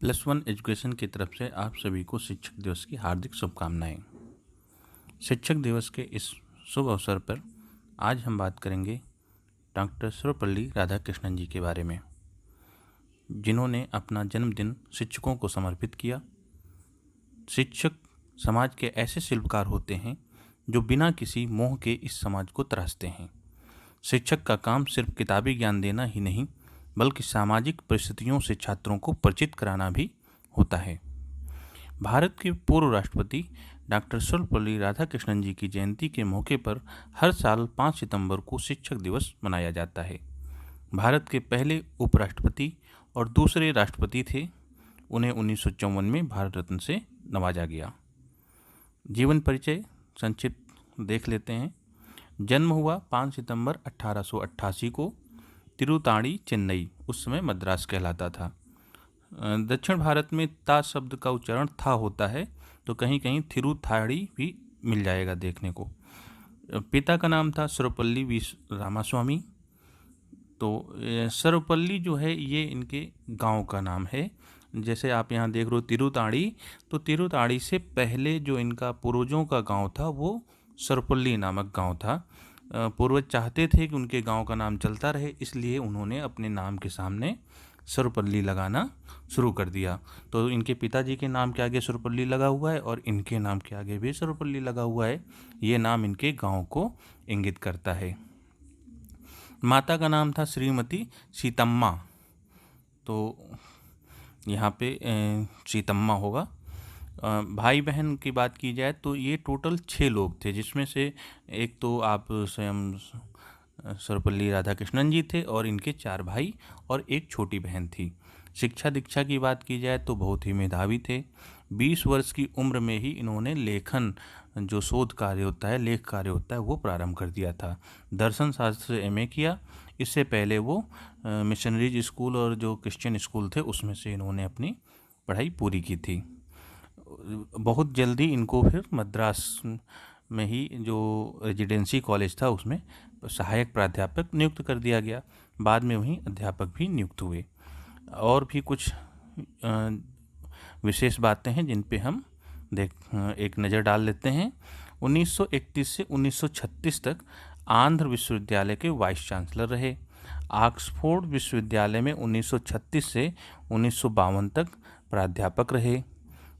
+1 education की तरफ से आप सभी को शिक्षक दिवस की हार्दिक शुभकामनाएं। शिक्षक दिवस के इस शुभ अवसर पर आज हम बात करेंगे डॉक्टर सर्वपल्ली राधाकृष्णन जी के बारे में, जिन्होंने अपना जन्मदिन शिक्षकों को समर्पित किया। शिक्षक समाज के ऐसे शिल्पकार होते हैं जो बिना किसी मोह के इस समाज को तराशते हैं। शिक्षक का काम सिर्फ किताबी ज्ञान देना ही नहीं, बल्कि सामाजिक परिस्थितियों से छात्रों को परिचित कराना भी होता है। भारत के पूर्व राष्ट्रपति डॉक्टर सर्वपल्ली राधाकृष्णन जी की जयंती के मौके पर हर साल 5 सितंबर को शिक्षक दिवस मनाया जाता है। भारत के पहले उपराष्ट्रपति और दूसरे राष्ट्रपति थे। उन्हें 1954 में भारत रत्न से नवाजा गया। जीवन परिचय संक्षिप्त देख लेते हैं। जन्म हुआ 5 सितंबर 1888 को तिरुताड़ी, चेन्नई, उस समय मद्रास कहलाता था। दक्षिण भारत में ता शब्द का उच्चारण था होता है, तो कहीं कहीं थिरुथाड़ी भी मिल जाएगा देखने को। पिता का नाम था सर्वपल्ली वी रामास्वामी। तो सर्वपल्ली जो है ये इनके गांव का नाम है। जैसे आप यहाँ देख रहे हो तिरुताड़ी, तो तिरुताड़ी से पहले जो इनका पूर्वजों का गांव था वो सर्वपल्ली नामक गांव था। पूर्वज चाहते थे कि उनके गांव का नाम चलता रहे, इसलिए उन्होंने अपने नाम के सामने सर्वपल्ली लगाना शुरू कर दिया। तो इनके पिताजी के नाम के आगे सर्वपल्ली लगा हुआ है और इनके नाम के आगे भी सर्वपल्ली लगा हुआ है। ये नाम इनके गांव को इंगित करता है। माता का नाम था श्रीमती सीतम्मा, तो यहाँ पे सीतम्मा होगा। भाई बहन की बात की जाए तो ये टोटल 6 लोग थे, जिसमें से एक तो आप स्वयं सर्वपल्ली राधाकृष्णन जी थे और इनके 4 भाई और एक छोटी बहन थी। शिक्षा दीक्षा की बात की जाए तो बहुत ही मेधावी थे। 20 वर्ष की उम्र में ही इन्होंने लेखन, जो शोध कार्य होता है, लेख कार्य होता है, वो प्रारंभ कर दिया था। दर्शन शास्त्र से एमए किया। इससे पहले वो मिशनरीज स्कूल और जो क्रिश्चियन स्कूल थे उसमें से इन्होंने अपनी पढ़ाई पूरी की थी। बहुत जल्दी इनको फिर मद्रास में ही जो रेजिडेंसी कॉलेज था उसमें सहायक प्राध्यापक नियुक्त कर दिया गया। बाद में वहीं अध्यापक भी नियुक्त हुए। और भी कुछ विशेष बातें हैं जिन पे हम एक नज़र डाल लेते हैं। 1931 से 1936 तक आंध्र विश्वविद्यालय के वाइस चांसलर रहे। ऑक्सफोर्ड विश्वविद्यालय में 1936 से 1952 तक प्राध्यापक रहे।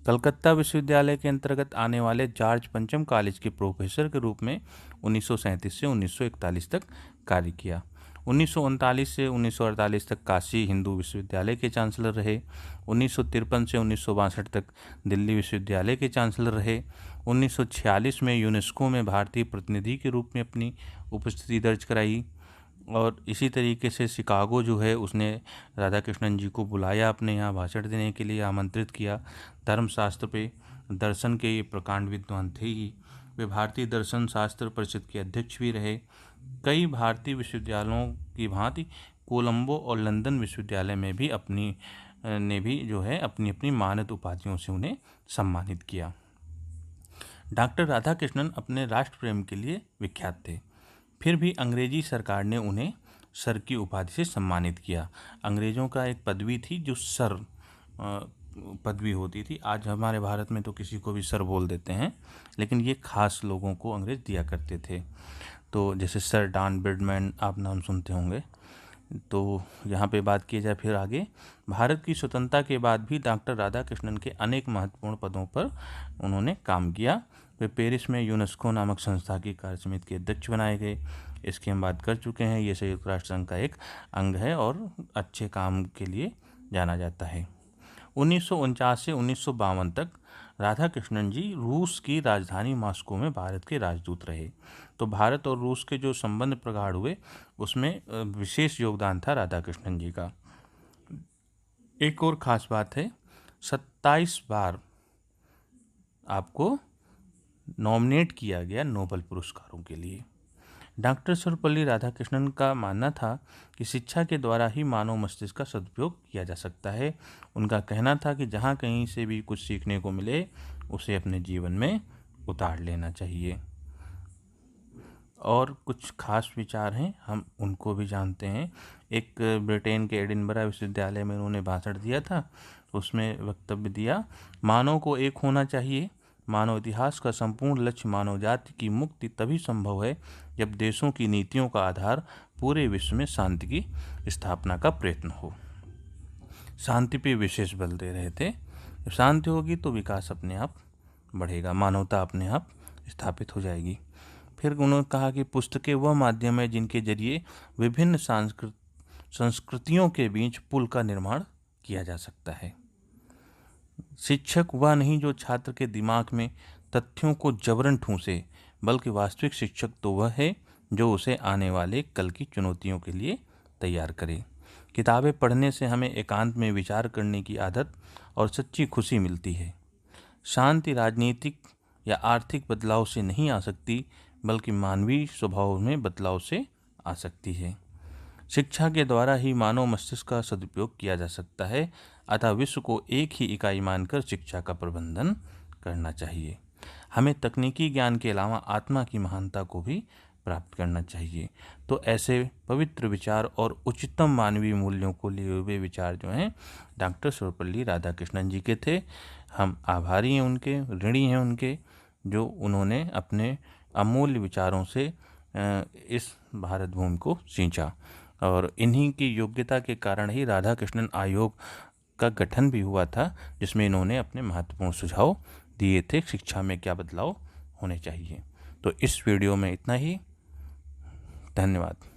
कलकत्ता विश्वविद्यालय के अंतर्गत आने वाले जॉर्ज पंचम कॉलेज के प्रोफेसर के रूप में 1937 से 1941 तक कार्य किया। 1939 से 1948 तक काशी हिंदू विश्वविद्यालय के चांसलर रहे। 1953 से 1962 तक दिल्ली विश्वविद्यालय के चांसलर रहे। 1946 में यूनेस्को में भारतीय प्रतिनिधि के रूप में अपनी उपस्थिति दर्ज कराई। और इसी तरीके से शिकागो जो है उसने राधाकृष्णन जी को बुलाया, अपने यहाँ भाषण देने के लिए आमंत्रित किया। धर्मशास्त्र पे, दर्शन के ये प्रकांड विद्वान थे ही। वे भारतीय दर्शन शास्त्र परिषद के अध्यक्ष भी रहे। कई भारतीय विश्वविद्यालयों की भांति कोलंबो और लंदन विश्वविद्यालय में भी अपनी अपनी मानद उपाधियों से उन्हें सम्मानित किया। डॉक्टर राधाकृष्णन अपने राष्ट्र प्रेम के लिए विख्यात थे। फिर भी अंग्रेजी सरकार ने उन्हें सर की उपाधि से सम्मानित किया। अंग्रेज़ों का एक पदवी थी जो सर पदवी होती थी। आज हमारे भारत में तो किसी को भी सर बोल देते हैं, लेकिन ये खास लोगों को अंग्रेज़ दिया करते थे। तो जैसे सर डॉन ब्रैडमैन, आप नाम सुनते होंगे। तो यहाँ पे बात की जाए फिर आगे, भारत की स्वतंत्रता के बाद भी डॉक्टर राधाकृष्णन के अनेक महत्वपूर्ण पदों पर उन्होंने काम किया। वे पेरिस में यूनेस्को नामक संस्था की कार्य समिति के अध्यक्ष बनाए गए। इसकी हम बात कर चुके हैं। ये संयुक्त राष्ट्र संघ का एक अंग है और अच्छे काम के लिए जाना जाता है। 1949 से 1952 तक राधाकृष्णन जी रूस की राजधानी मॉस्को में भारत के राजदूत रहे। तो भारत और रूस के जो संबंध प्रगाढ़ हुए उसमें विशेष योगदान था राधाकृष्णन जी का। एक और ख़ास बात है, 27 बार आपको नॉमिनेट किया गया नोबेल पुरस्कारों के लिए। डॉक्टर सर्वपल्ली राधाकृष्णन का मानना था कि शिक्षा के द्वारा ही मानव मस्तिष्क का सदुपयोग किया जा सकता है। उनका कहना था कि जहाँ कहीं से भी कुछ सीखने को मिले उसे अपने जीवन में उतार लेना चाहिए। और कुछ खास विचार हैं, हम उनको भी जानते हैं। एक ब्रिटेन के एडिनबरा विश्वविद्यालय में उन्होंने भाषण दिया था उसमें वक्तव्य दिया, मानव को एक होना चाहिए। मानव इतिहास का संपूर्ण लक्ष्य मानव जाति की मुक्ति तभी संभव है जब देशों की नीतियों का आधार पूरे विश्व में शांति की स्थापना का प्रयत्न हो। शांति पे विशेष बल दे रहे थे। जब शांति होगी तो विकास अपने आप बढ़ेगा, मानवता अपने आप स्थापित हो जाएगी। फिर उन्होंने कहा कि पुस्तकें वह माध्यम है जिनके जरिए विभिन्न संस्कृतियों के बीच पुल का निर्माण किया जा सकता है। शिक्षक वह नहीं जो छात्र के दिमाग में तथ्यों को जबरन ठूंसे, बल्कि वास्तविक शिक्षक तो वह है जो उसे आने वाले कल की चुनौतियों के लिए तैयार करे। किताबें पढ़ने से हमें एकांत में विचार करने की आदत और सच्ची खुशी मिलती है। शांति राजनीतिक या आर्थिक बदलाव से नहीं आ सकती, बल्कि मानवीय स्वभाव में बदलाव से आ सकती है। शिक्षा के द्वारा ही मानव मस्तिष्क का सदुपयोग किया जा सकता है, अतः विश्व को एक ही इकाई मानकर शिक्षा का प्रबंधन करना चाहिए। हमें तकनीकी ज्ञान के अलावा आत्मा की महानता को भी प्राप्त करना चाहिए। तो ऐसे पवित्र विचार और उच्चतम मानवीय मूल्यों को लिए हुए विचार जो हैं डॉक्टर सर्वपल्ली राधाकृष्णन जी के थे। हम आभारी हैं उनके, ऋणी हैं उनके, जो उन्होंने अपने अमूल्य विचारों से इस भारत भूमि को सींचा। और इन्हीं की योग्यता के कारण ही राधाकृष्णन आयोग का गठन भी हुआ था, जिसमें इन्होंने अपने महत्वपूर्ण सुझाव दिए थे शिक्षा में क्या बदलाव होने चाहिए। तो इस वीडियो में इतना ही। धन्यवाद।